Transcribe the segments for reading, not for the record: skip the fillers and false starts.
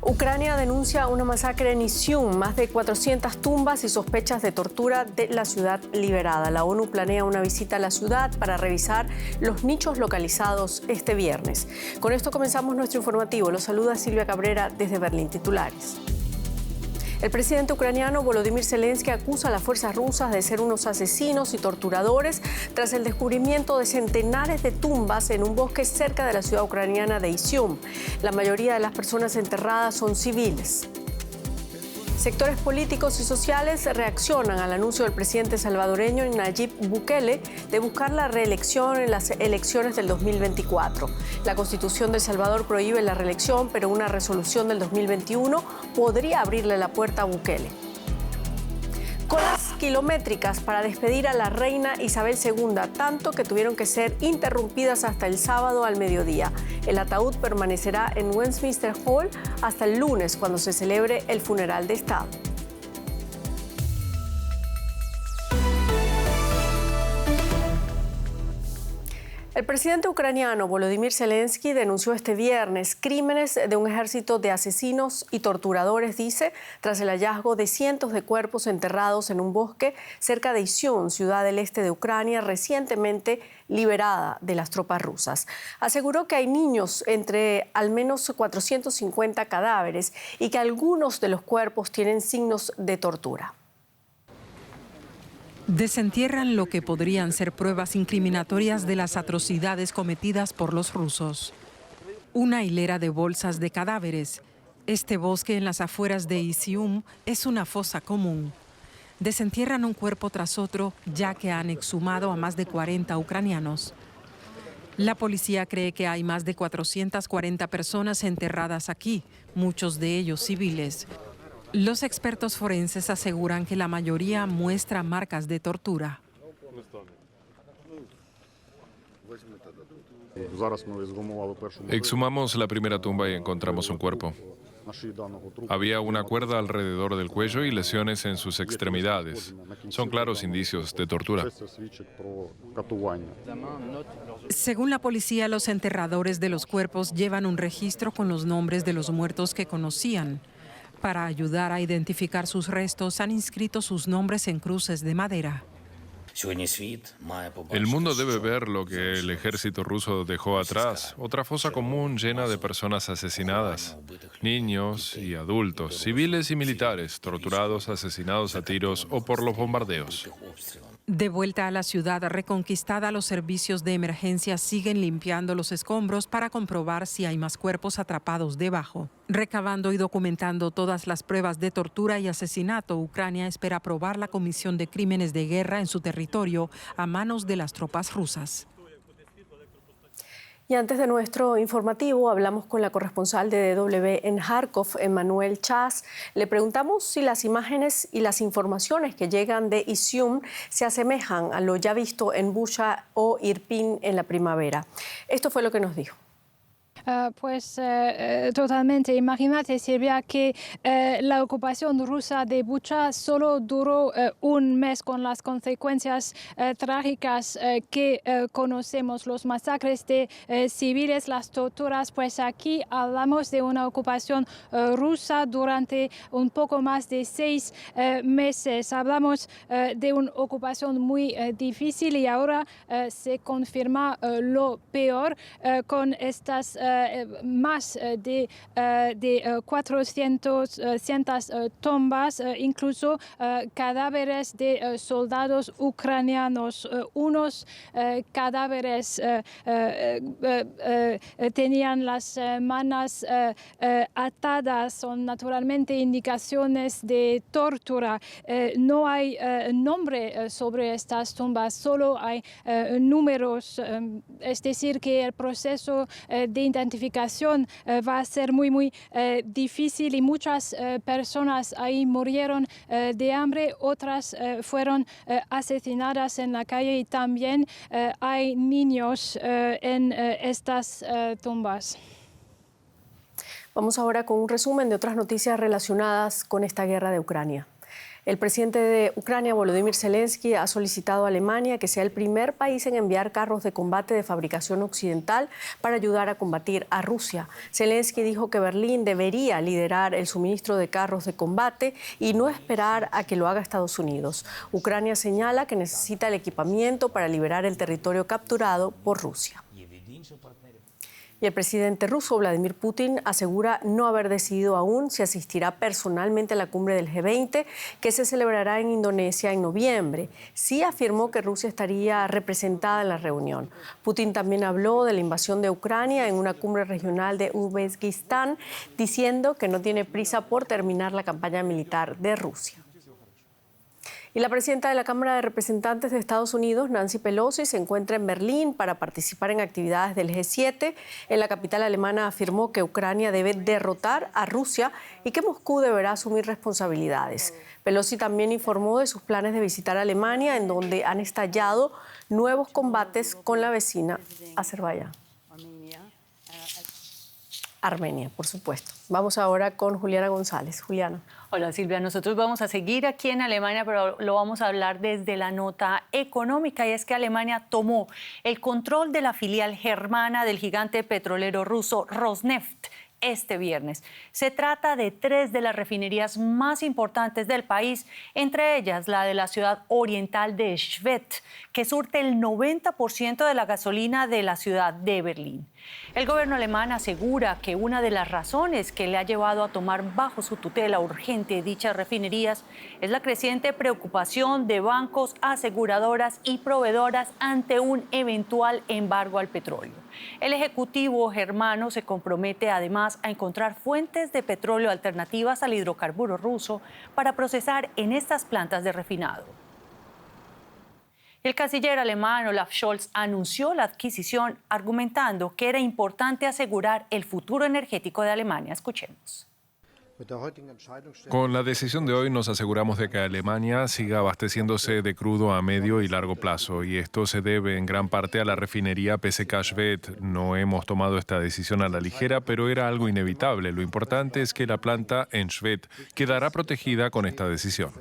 Ucrania denuncia una masacre en Izium, más de 400 tumbas y sospechas de tortura de la ciudad liberada. La ONU planea una visita a la ciudad para revisar los nichos localizados este viernes. Con esto comenzamos nuestro informativo. Los saluda Silvia Cabrera desde Berlín. Titulares. El presidente ucraniano Volodymyr Zelensky acusa a las fuerzas rusas de ser unos asesinos y torturadores tras el descubrimiento de centenares de tumbas en un bosque cerca de la ciudad ucraniana de Izium. La mayoría de las personas enterradas son civiles. Sectores políticos y sociales reaccionan al anuncio del presidente salvadoreño Nayib Bukele de buscar la reelección en las elecciones del 2024. La Constitución de El Salvador prohíbe la reelección, pero una resolución del 2021 podría abrirle la puerta a Bukele. Colas kilométricas para despedir a la reina Isabel II, tanto que tuvieron que ser interrumpidas hasta el sábado al mediodía. El ataúd permanecerá en Westminster Hall hasta el lunes, cuando se celebre el funeral de Estado. El presidente ucraniano Volodymyr Zelensky denunció este viernes crímenes de un ejército de asesinos y torturadores, dice, tras el hallazgo de cientos de cuerpos enterrados en un bosque cerca de Izium, ciudad del este de Ucrania, recientemente liberada de las tropas rusas. Aseguró que hay niños entre al menos 450 cadáveres y que algunos de los cuerpos tienen signos de tortura. Desentierran lo que podrían ser pruebas incriminatorias de las atrocidades cometidas por los rusos. Una hilera de bolsas de cadáveres. Este bosque en las afueras de Izium es una fosa común. Desentierran un cuerpo tras otro, ya que han exhumado a más de 40 ucranianos. La policía cree que hay más de 440 personas enterradas aquí, muchos de ellos civiles. Los expertos forenses aseguran que la mayoría muestra marcas de tortura. Exhumamos la primera tumba y encontramos un cuerpo. Había una cuerda alrededor del cuello y lesiones en sus extremidades. Son claros indicios de tortura. Según la policía, los enterradores de los cuerpos llevan un registro con los nombres de los muertos que conocían. Para ayudar a identificar sus restos, han inscrito sus nombres en cruces de madera. El mundo debe ver lo que el ejército ruso dejó atrás, otra fosa común llena de personas asesinadas, niños y adultos, civiles y militares, torturados, asesinados a tiros o por los bombardeos. De vuelta a la ciudad reconquistada, los servicios de emergencia siguen limpiando los escombros para comprobar si hay más cuerpos atrapados debajo. Recabando y documentando todas las pruebas de tortura y asesinato, Ucrania espera aprobar la comisión de crímenes de guerra en su territorio a manos de las tropas rusas. Y antes de nuestro informativo, hablamos con la corresponsal de DW en Kharkov, Emmanuel Chas. Le preguntamos si las imágenes y las informaciones que llegan de Izium se asemejan a lo ya visto en Bucha o Irpin en la primavera. Esto fue lo que nos dijo. Totalmente. Imagínate, Silvia, que la ocupación rusa de Bucha solo duró un mes con las consecuencias trágicas que conocemos, los masacres de civiles, las torturas. Pues aquí hablamos de una ocupación rusa durante un poco más de 6 meses. Hablamos de una ocupación muy difícil y ahora se confirma lo peor con estas más de 400 tumbas, incluso cadáveres de soldados ucranianos. Unos cadáveres tenían las manos atadas, son naturalmente indicaciones de tortura. No hay nombre sobre estas tumbas, solo hay números, es decir, que el proceso de identificación va a ser muy difícil y muchas personas ahí murieron de hambre, otras fueron asesinadas en la calle y también hay niños en estas tumbas. Vamos ahora con un resumen de otras noticias relacionadas con esta guerra de Ucrania. El presidente de Ucrania, Volodymyr Zelensky, ha solicitado a Alemania que sea el primer país en enviar carros de combate de fabricación occidental para ayudar a combatir a Rusia. Zelensky dijo que Berlín debería liderar el suministro de carros de combate y no esperar a que lo haga Estados Unidos. Ucrania señala que necesita el equipamiento para liberar el territorio capturado por Rusia. Y el presidente ruso, Vladimir Putin, asegura no haber decidido aún si asistirá personalmente a la cumbre del G20, que se celebrará en Indonesia en noviembre. Sí afirmó que Rusia estaría representada en la reunión. Putin también habló de la invasión de Ucrania en una cumbre regional de Uzbekistán, diciendo que no tiene prisa por terminar la campaña militar de Rusia. Y la presidenta de la Cámara de Representantes de Estados Unidos, Nancy Pelosi, se encuentra en Berlín para participar en actividades del G7. En la capital alemana afirmó que Ucrania debe derrotar a Rusia y que Moscú deberá asumir responsabilidades. Pelosi también informó de sus planes de visitar Alemania, en donde han estallado nuevos combates con la vecina Azerbaiyán. Armenia, por supuesto. Vamos ahora con Juliana González. Juliana. Hola Silvia, nosotros vamos a seguir aquí en Alemania, pero lo vamos a hablar desde la nota económica, y es que Alemania tomó el control de la filial germana del gigante petrolero ruso Rosneft este viernes. Se trata de 3 de las refinerías más importantes del país, entre ellas la de la ciudad oriental de Schwedt, que surte el 90% de la gasolina de la ciudad de Berlín. El gobierno alemán asegura que una de las razones que le ha llevado a tomar bajo su tutela urgente dichas refinerías es la creciente preocupación de bancos, aseguradoras y proveedoras ante un eventual embargo al petróleo. El ejecutivo germano se compromete además a encontrar fuentes de petróleo alternativas al hidrocarburo ruso para procesar en estas plantas de refinado. El canciller alemán Olaf Scholz anunció la adquisición, argumentando que era importante asegurar el futuro energético de Alemania. Escuchemos. Con la decisión de hoy nos aseguramos de que Alemania siga abasteciéndose de crudo a medio y largo plazo, y esto se debe en gran parte a la refinería PSK Schwedt. No hemos tomado esta decisión a la ligera, pero era algo inevitable. Lo importante es que la planta en Schwedt quedará protegida con esta decisión.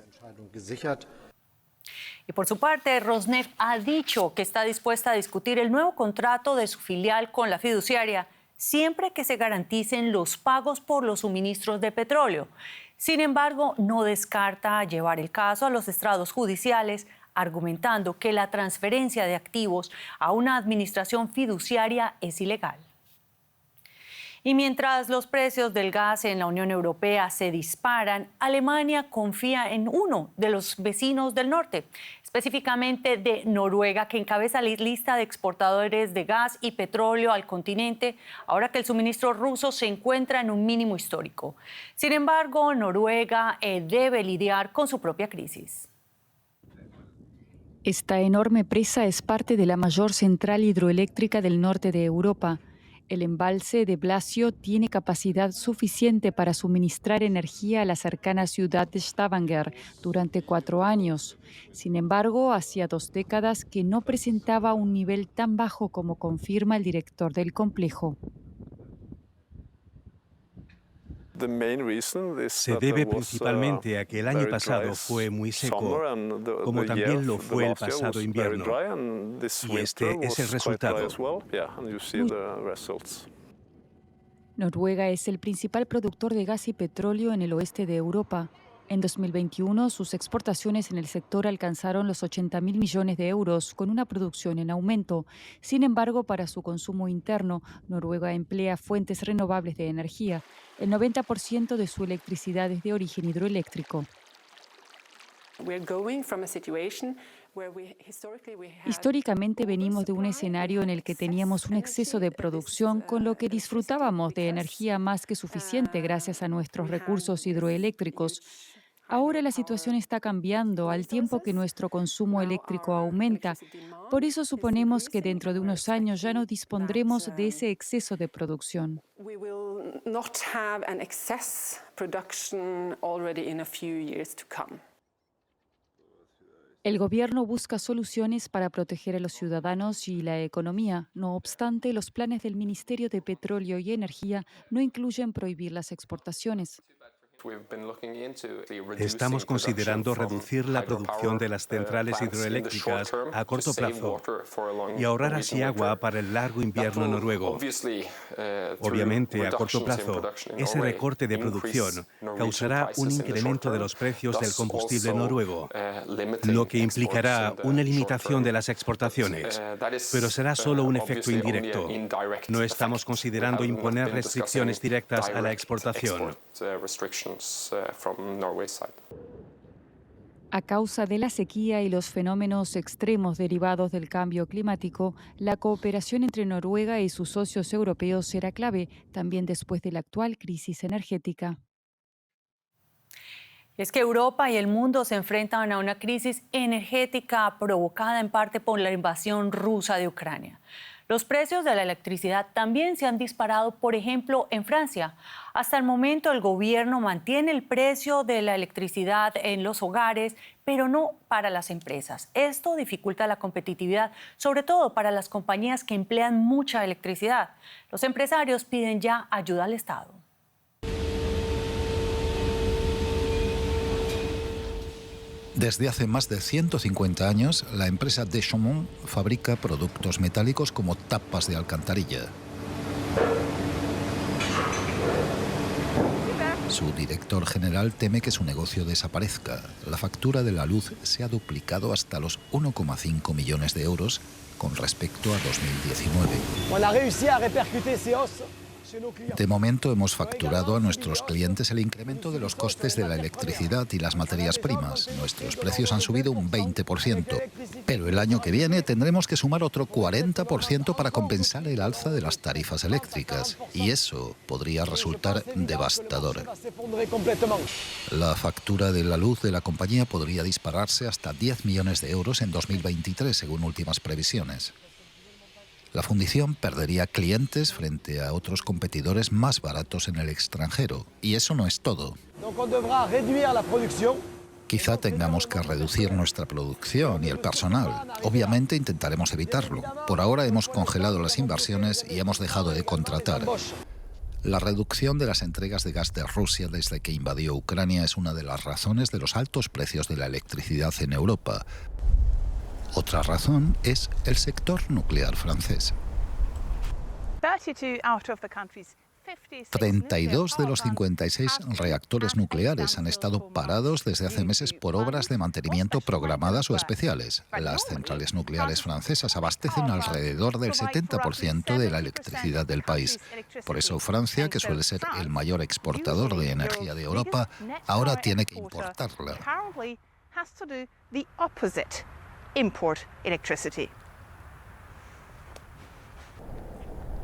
Y por su parte, Rosneft ha dicho que está dispuesta a discutir el nuevo contrato de su filial con la fiduciaria, siempre que se garanticen los pagos por los suministros de petróleo. Sin embargo, no descarta llevar el caso a los estrados judiciales, argumentando que la transferencia de activos a una administración fiduciaria es ilegal. Y mientras los precios del gas en la Unión Europea se disparan, Alemania confía en uno de los vecinos del norte, específicamente de Noruega, que encabeza la lista de exportadores de gas y petróleo al continente, ahora que el suministro ruso se encuentra en un mínimo histórico. Sin embargo, Noruega debe lidiar con su propia crisis. Esta enorme presa es parte de la mayor central hidroeléctrica del norte de Europa. El embalse de Blasio tiene capacidad suficiente para suministrar energía a la cercana ciudad de Stavanger durante 4 años. Sin embargo, hacía 2 décadas que no presentaba un nivel tan bajo, como confirma el director del complejo. Se debe principalmente a que el año pasado fue muy seco, como también lo fue el pasado invierno. Y este es el resultado. Noruega es el principal productor de gas y petróleo en el oeste de Europa. En 2021, sus exportaciones en el sector alcanzaron los 80.000 millones de euros, con una producción en aumento. Sin embargo, para su consumo interno, Noruega emplea fuentes renovables de energía. El 90% de su electricidad es de origen hidroeléctrico. Históricamente venimos de un escenario en el que teníamos un exceso de producción, con lo que disfrutábamos de energía más que suficiente gracias a nuestros recursos hidroeléctricos. Ahora la situación está cambiando al tiempo que nuestro consumo eléctrico aumenta. Por eso suponemos que dentro de unos años ya no dispondremos de ese exceso de producción. El gobierno busca soluciones para proteger a los ciudadanos y la economía. No obstante, los planes del Ministerio de Petróleo y Energía no incluyen prohibir las exportaciones. Estamos considerando reducir la producción de las centrales hidroeléctricas a corto plazo y ahorrar así agua para el largo invierno noruego. Obviamente, a corto plazo, ese recorte de producción causará un incremento de los precios del combustible noruego, lo que implicará una limitación de las exportaciones, pero será solo un efecto indirecto. No estamos considerando imponer restricciones directas a la exportación. A causa de la sequía y los fenómenos extremos derivados del cambio climático, la cooperación entre Noruega y sus socios europeos será clave, también después de la actual crisis energética. Es que Europa y el mundo se enfrentan a una crisis energética provocada en parte por la invasión rusa de Ucrania. Los precios de la electricidad también se han disparado, por ejemplo, en Francia. Hasta el momento el gobierno mantiene el precio de la electricidad en los hogares, pero no para las empresas. Esto dificulta la competitividad, sobre todo para las compañías que emplean mucha electricidad. Los empresarios piden ya ayuda al Estado. Desde hace más de 150 años, la empresa Dechaumont fabrica productos metálicos como tapas de alcantarilla. Su director general teme que su negocio desaparezca. La factura de la luz se ha duplicado hasta los 1,5 millones de euros con respecto a 2019. De momento hemos facturado a nuestros clientes el incremento de los costes de la electricidad y las materias primas. Nuestros precios han subido un 20%, pero el año que viene tendremos que sumar otro 40% para compensar el alza de las tarifas eléctricas, y eso podría resultar devastador. La factura de la luz de la compañía podría dispararse hasta 10 millones de euros en 2023, según últimas previsiones. La fundición perdería clientes frente a otros competidores más baratos en el extranjero. Y eso no es todo. Quizá tengamos que reducir nuestra producción y el personal. Obviamente intentaremos evitarlo. Por ahora hemos congelado las inversiones y hemos dejado de contratar. La reducción de las entregas de gas de Rusia desde que invadió Ucrania es una de las razones de los altos precios de la electricidad en Europa. Otra razón es el sector nuclear francés. 32 de los 56 reactores nucleares han estado parados desde hace meses por obras de mantenimiento programadas o especiales. Las centrales nucleares francesas abastecen alrededor del 70% de la electricidad del país. Por eso Francia, que suele ser el mayor exportador de energía de Europa, ahora tiene que importarla.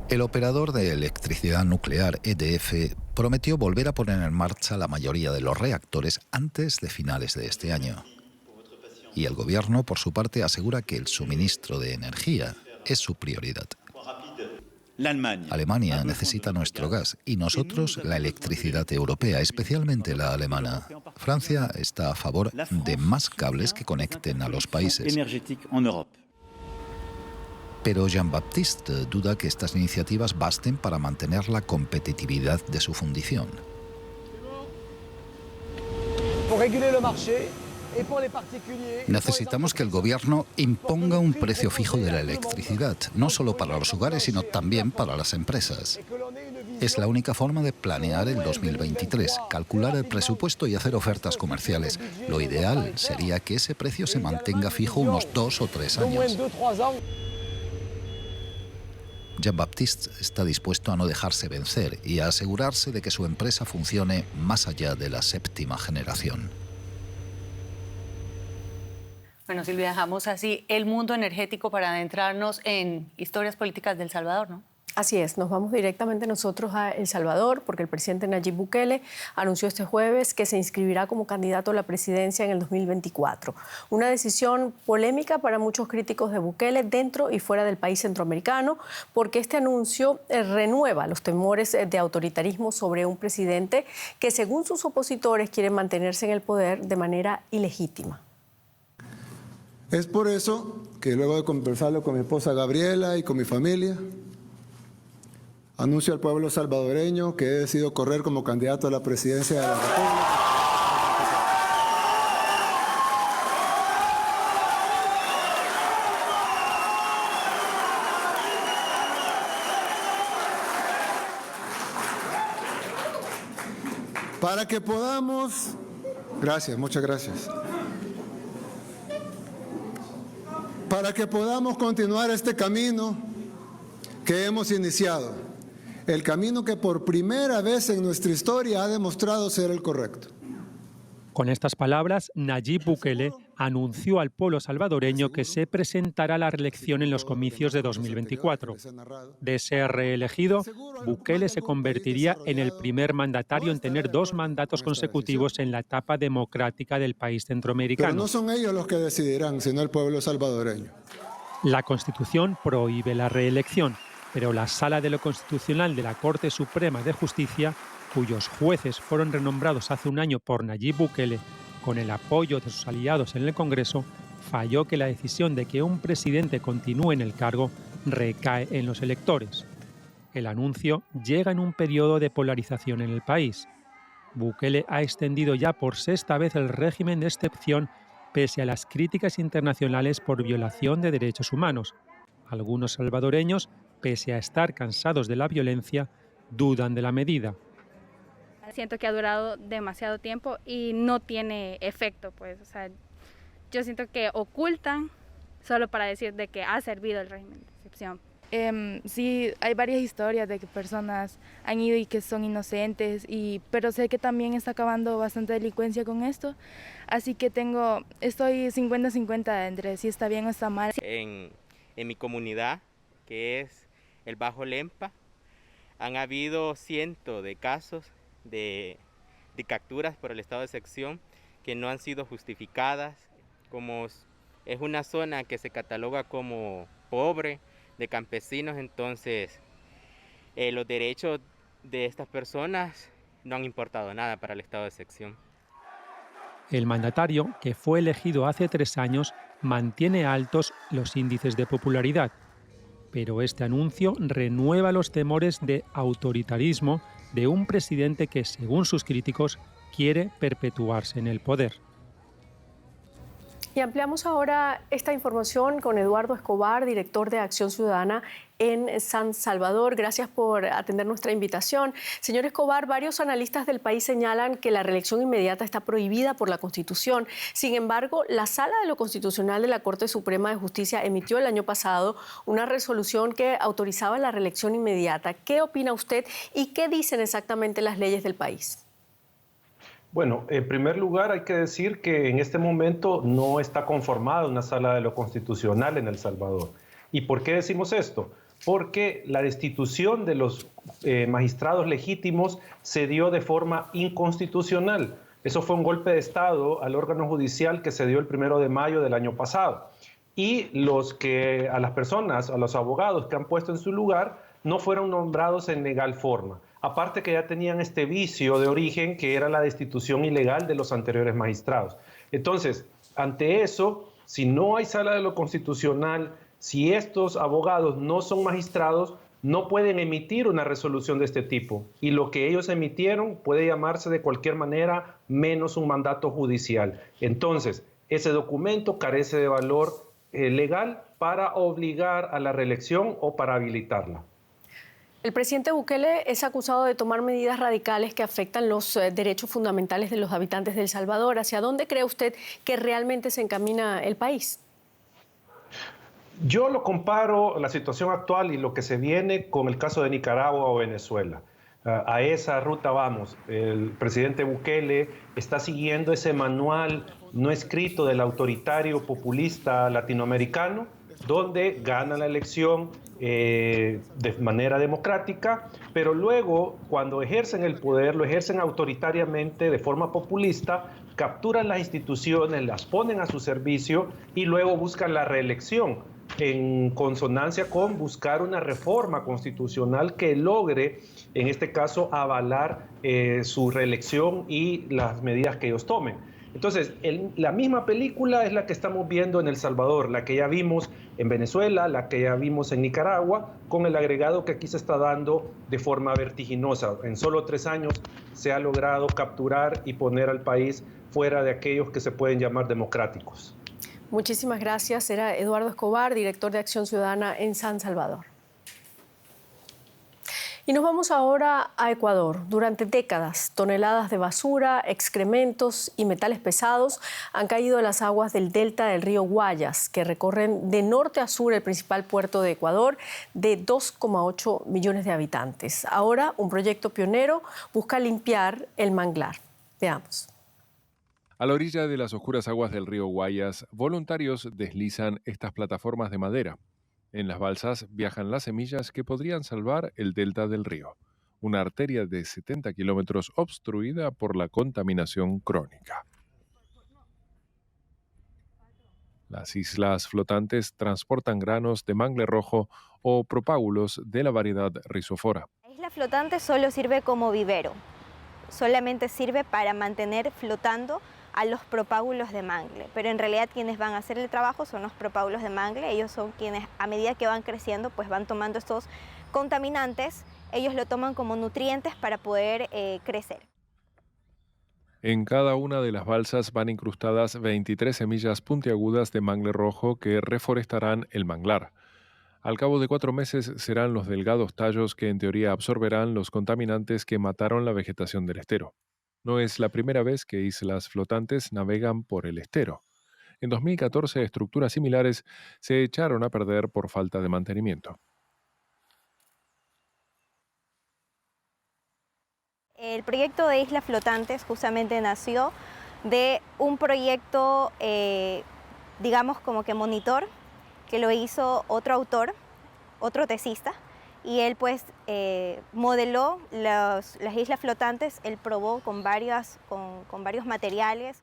El operador de electricidad nuclear EDF prometió volver a poner en marcha la mayoría de los reactores antes de finales de este año. Y el gobierno, por su parte, asegura que el suministro de energía es su prioridad. Alemania necesita nuestro gas y nosotros la electricidad europea, especialmente la alemana. Francia está a favor de más cables que conecten a los países. Pero Jean-Baptiste duda que estas iniciativas basten para mantener la competitividad de su fundición. Necesitamos que el gobierno imponga un precio fijo de la electricidad, no solo para los hogares, sino también para las empresas. Es la única forma de planear el 2023, calcular el presupuesto y hacer ofertas comerciales. Lo ideal sería que ese precio se mantenga fijo unos 2 o 3 años. Jean-Baptiste está dispuesto a no dejarse vencer y a asegurarse de que su empresa funcione más allá de la 7ª generación. Bueno, Silvia, dejamos así el mundo energético para adentrarnos en historias políticas de El Salvador, ¿no? Así es, nos vamos directamente nosotros a El Salvador porque el presidente Nayib Bukele anunció este jueves que se inscribirá como candidato a la presidencia en el 2024. Una decisión polémica para muchos críticos de Bukele dentro y fuera del país centroamericano porque este anuncio renueva los temores de autoritarismo sobre un presidente que, según sus opositores, quiere mantenerse en el poder de manera ilegítima. Es por eso que luego de conversarlo con mi esposa Gabriela y con mi familia, Anuncio al pueblo salvadoreño que he decidido correr como candidato a la presidencia de la República. Para que podamos... Gracias, muchas gracias. Para que podamos continuar este camino que hemos iniciado. El camino que por primera vez en nuestra historia ha demostrado ser el correcto. Con estas palabras, Nayib Bukele anunció al pueblo salvadoreño que se presentará a la reelección en los comicios de 2024. De ser reelegido, Bukele se convertiría en el primer mandatario en tener 2 mandatos consecutivos en la etapa democrática del país centroamericano. Pero no son ellos los que decidirán, sino el pueblo salvadoreño. La Constitución prohíbe la reelección, pero la Sala de lo Constitucional de la Corte Suprema de Justicia, cuyos jueces fueron renombrados hace un año por Nayib Bukele, con el apoyo de sus aliados en el Congreso, falló que la decisión de que un presidente continúe en el cargo recae en los electores. El anuncio llega en un periodo de polarización en el país. Bukele ha extendido ya por 6ª vez el régimen de excepción pese a las críticas internacionales por violación de derechos humanos. Algunos salvadoreños, pese a estar cansados de la violencia, dudan de la medida. Siento que ha durado demasiado tiempo y no tiene efecto, pues. O sea, yo siento que ocultan solo para decir de que ha servido el régimen de excepción. Sí, hay varias historias de que personas han ido y que son inocentes, pero sé que también está acabando bastante delincuencia con esto, así que estoy 50-50 entre si está bien o está mal. En mi comunidad, que es el Bajo Lempa, han habido cientos de casos de capturas por el estado de excepción que no han sido justificadas. Como es una zona que se cataloga como pobre, de campesinos, entonces los derechos de estas personas no han importado nada para el estado de excepción. El mandatario, que fue elegido hace 3 años, mantiene altos los índices de popularidad, pero este anuncio renueva los temores de autoritarismo de un presidente que, según sus críticos, quiere perpetuarse en el poder. Y ampliamos ahora esta información con Eduardo Escobar, director de Acción Ciudadana en San Salvador. Gracias por atender nuestra invitación. Señor Escobar, varios analistas del país señalan que la reelección inmediata está prohibida por la Constitución. Sin embargo, la Sala de lo Constitucional de la Corte Suprema de Justicia emitió el año pasado una resolución que autorizaba la reelección inmediata. ¿Qué opina usted y qué dicen exactamente las leyes del país? Bueno, en primer lugar hay que decir que en este momento no está conformada una Sala de lo Constitucional en El Salvador. ¿Y por qué decimos esto? Porque la destitución de los magistrados legítimos se dio de forma inconstitucional. Eso fue un golpe de Estado al órgano judicial que se dio el 1 de mayo del año pasado. Y a los abogados que han puesto en su lugar no fueron nombrados en legal forma. Aparte que ya tenían este vicio de origen que era la destitución ilegal de los anteriores magistrados. Entonces, ante eso, si no hay Sala de lo Constitucional, si estos abogados no son magistrados, no pueden emitir una resolución de este tipo. Y lo que ellos emitieron puede llamarse de cualquier manera menos un mandato judicial. Entonces, ese documento carece de valor legal para obligar a la reelección o para habilitarla. El presidente Bukele es acusado de tomar medidas radicales que afectan los derechos fundamentales de los habitantes de El Salvador. ¿Hacia dónde cree usted que realmente se encamina el país? Yo lo comparo, la situación actual y lo que se viene, con el caso de Nicaragua o Venezuela. A esa ruta vamos. El presidente Bukele está siguiendo ese manual no escrito del autoritario populista latinoamericano, donde gana la elección de manera democrática, pero luego, cuando ejercen el poder, lo ejercen autoritariamente, de forma populista, capturan las instituciones, las ponen a su servicio y luego buscan la reelección, en consonancia con buscar una reforma constitucional que logre, en este caso, avalar su reelección y las medidas que ellos tomen. Entonces, la misma película es la que estamos viendo en El Salvador, la que ya vimos en Venezuela, la que ya vimos en Nicaragua, con el agregado que aquí se está dando de forma vertiginosa. En solo 3 años se ha logrado capturar y poner al país fuera de aquellos que se pueden llamar democráticos. Muchísimas gracias. Era Eduardo Escobar, director de Acción Ciudadana en San Salvador. Y nos vamos ahora a Ecuador. Durante décadas, toneladas de basura, excrementos y metales pesados han caído a las aguas del delta del río Guayas, que recorren de norte a sur el principal puerto de Ecuador de 2,8 millones de habitantes. Ahora, un proyecto pionero busca limpiar el manglar. Veamos. A la orilla de las oscuras aguas del río Guayas, voluntarios deslizan estas plataformas de madera. En las balsas viajan las semillas que podrían salvar el delta del río, una arteria de 70 kilómetros obstruida por la contaminación crónica. Las islas flotantes transportan granos de mangle rojo o propágulos de la variedad Rhizophaera. La isla flotante solo sirve como vivero, solamente sirve para mantener flotando a los propágulos de mangle, pero en realidad quienes van a hacer el trabajo son los propágulos de mangle. Ellos son quienes a medida que van creciendo pues van tomando estos contaminantes, ellos lo toman como nutrientes para poder crecer. En cada una de las balsas van incrustadas 23 semillas puntiagudas de mangle rojo que reforestarán el manglar. Al cabo de 4 meses serán los delgados tallos que en teoría absorberán los contaminantes que mataron la vegetación del estero. No es la primera vez que islas flotantes navegan por el estero. En 2014, estructuras similares se echaron a perder por falta de mantenimiento. El proyecto de Islas Flotantes justamente nació de un proyecto, digamos como que monitor, que lo hizo otro autor, otro tesista, y él pues modeló las islas flotantes, él probó con varios materiales.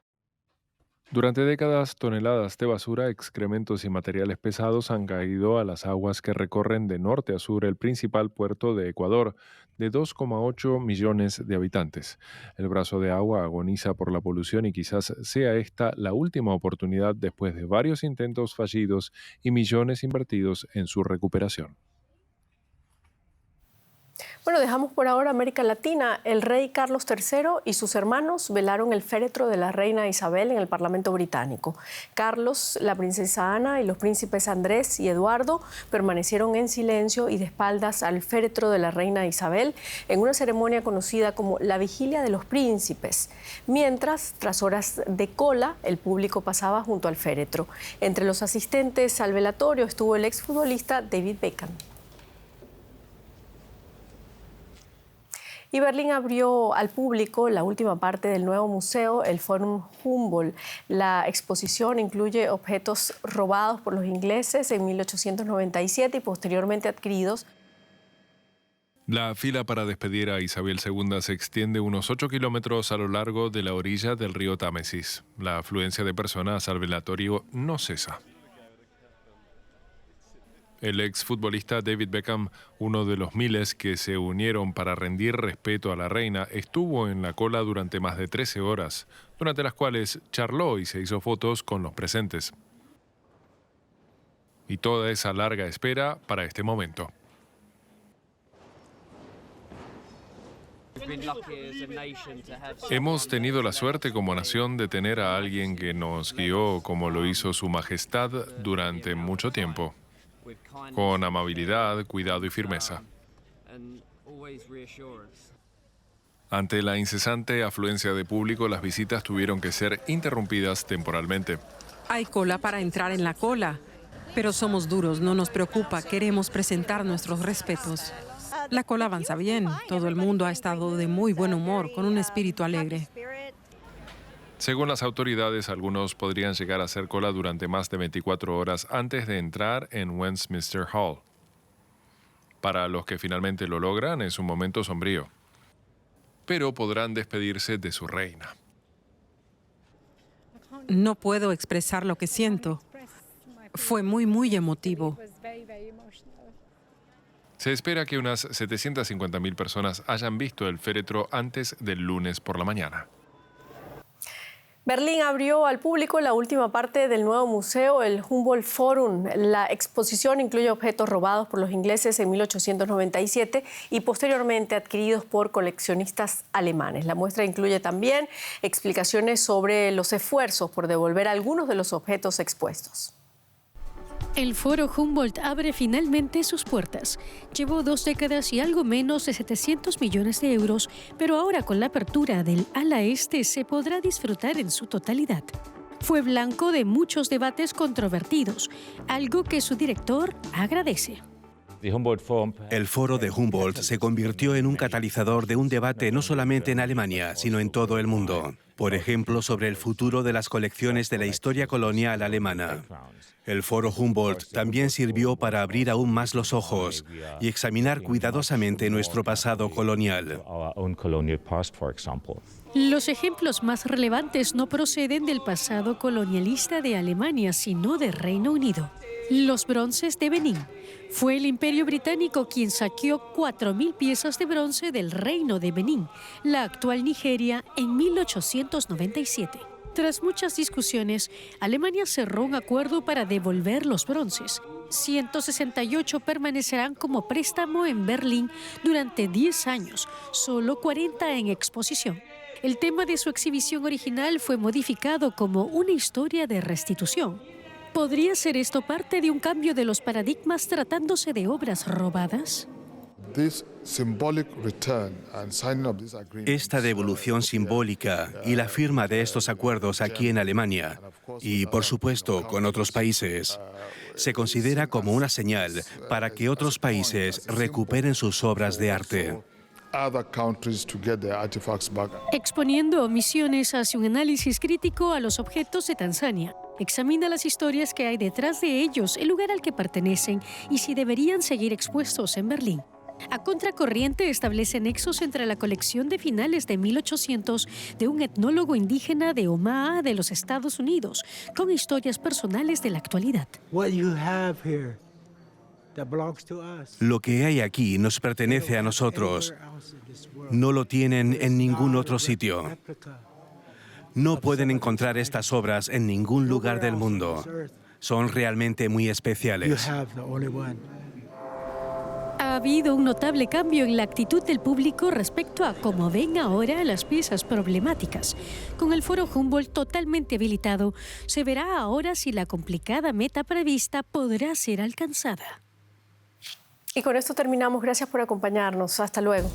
Durante décadas, toneladas de basura, excrementos y materiales pesados han caído a las aguas que recorren de norte a sur el principal puerto de Ecuador, de 2,8 millones de habitantes. El brazo de agua agoniza por la polución y quizás sea esta la última oportunidad después de varios intentos fallidos y millones invertidos en su recuperación. Bueno, dejamos por ahora América Latina. El rey Carlos III y sus hermanos velaron el féretro de la reina Isabel en el Parlamento británico. Carlos, la princesa Ana y los príncipes Andrés y Eduardo permanecieron en silencio y de espaldas al féretro de la reina Isabel en una ceremonia conocida como la Vigilia de los Príncipes. Mientras, tras horas de cola, el público pasaba junto al féretro. Entre los asistentes al velatorio estuvo el exfutbolista David Beckham. Y Berlín abrió al público la última parte del nuevo museo, el Forum Humboldt. La exposición incluye objetos robados por los ingleses en 1897 y posteriormente adquiridos. La fila para despedir a Isabel II se extiende unos 8 kilómetros a lo largo de la orilla del río Támesis. La afluencia de personas al velatorio no cesa. El exfutbolista David Beckham, uno de los miles que se unieron para rendir respeto a la reina, estuvo en la cola durante más de 13 horas, durante las cuales charló y se hizo fotos con los presentes. Y toda esa larga espera para este momento. Hemos tenido la suerte como nación de tener a alguien que nos guió como lo hizo Su Majestad durante mucho tiempo, con amabilidad, cuidado y firmeza. Ante la incesante afluencia de público, las visitas tuvieron que ser interrumpidas temporalmente. Hay cola para entrar en la cola, pero somos duros, no nos preocupa, queremos presentar nuestros respetos. La cola avanza bien, todo el mundo ha estado de muy buen humor, con un espíritu alegre. Según las autoridades, algunos podrían llegar a hacer cola durante más de 24 horas antes de entrar en Westminster Hall. Para los que finalmente lo logran, es un momento sombrío. Pero podrán despedirse de su reina. No puedo expresar lo que siento. Fue muy emotivo. Se espera que unas 750.000 personas hayan visto el féretro antes del lunes por la mañana. Berlín abrió al público la última parte del nuevo museo, el Humboldt Forum. La exposición incluye objetos robados por los ingleses en 1897 y posteriormente adquiridos por coleccionistas alemanes. La muestra incluye también explicaciones sobre los esfuerzos por devolver algunos de los objetos expuestos. El Foro Humboldt abre finalmente sus puertas. Llevó 2 décadas y algo menos de 700 millones de euros, pero ahora con la apertura del ala este se podrá disfrutar en su totalidad. Fue blanco de muchos debates controvertidos, algo que su director agradece. El Foro de Humboldt se convirtió en un catalizador de un debate no solamente en Alemania, sino en todo el mundo. Por ejemplo, sobre el futuro de las colecciones de la historia colonial alemana. El Foro Humboldt también sirvió para abrir aún más los ojos y examinar cuidadosamente nuestro pasado colonial. Los ejemplos más relevantes no proceden del pasado colonialista de Alemania, sino de Reino Unido. Los bronces de Benín. Fue el Imperio Británico quien saqueó 4.000 piezas de bronce del Reino de Benín, la actual Nigeria, en 1897. Tras muchas discusiones, Alemania cerró un acuerdo para devolver los bronces. 168 permanecerán como préstamo en Berlín durante 10 años, solo 40 en exposición. El tema de su exhibición original fue modificado como una historia de restitución. ¿Podría ser esto parte de un cambio de los paradigmas tratándose de obras robadas? Esta devolución simbólica y la firma de estos acuerdos aquí en Alemania y, por supuesto, con otros países, se considera como una señal para que otros países recuperen sus obras de arte. Exponiendo omisiones hace un análisis crítico a los objetos de Tanzania. Examina las historias que hay detrás de ellos, el lugar al que pertenecen y si deberían seguir expuestos en Berlín. A contracorriente establece nexos entre la colección de finales de 1800 de un etnólogo indígena de Omaha de los Estados Unidos, con historias personales de la actualidad. Lo que hay aquí nos pertenece a nosotros. No lo tienen en ningún otro sitio. No pueden encontrar estas obras en ningún lugar del mundo. Son realmente muy especiales. Ha habido un notable cambio en la actitud del público respecto a cómo ven ahora las piezas problemáticas. Con el Foro Humboldt totalmente habilitado, se verá ahora si la complicada meta prevista podrá ser alcanzada. Y con esto terminamos. Gracias por acompañarnos. Hasta luego.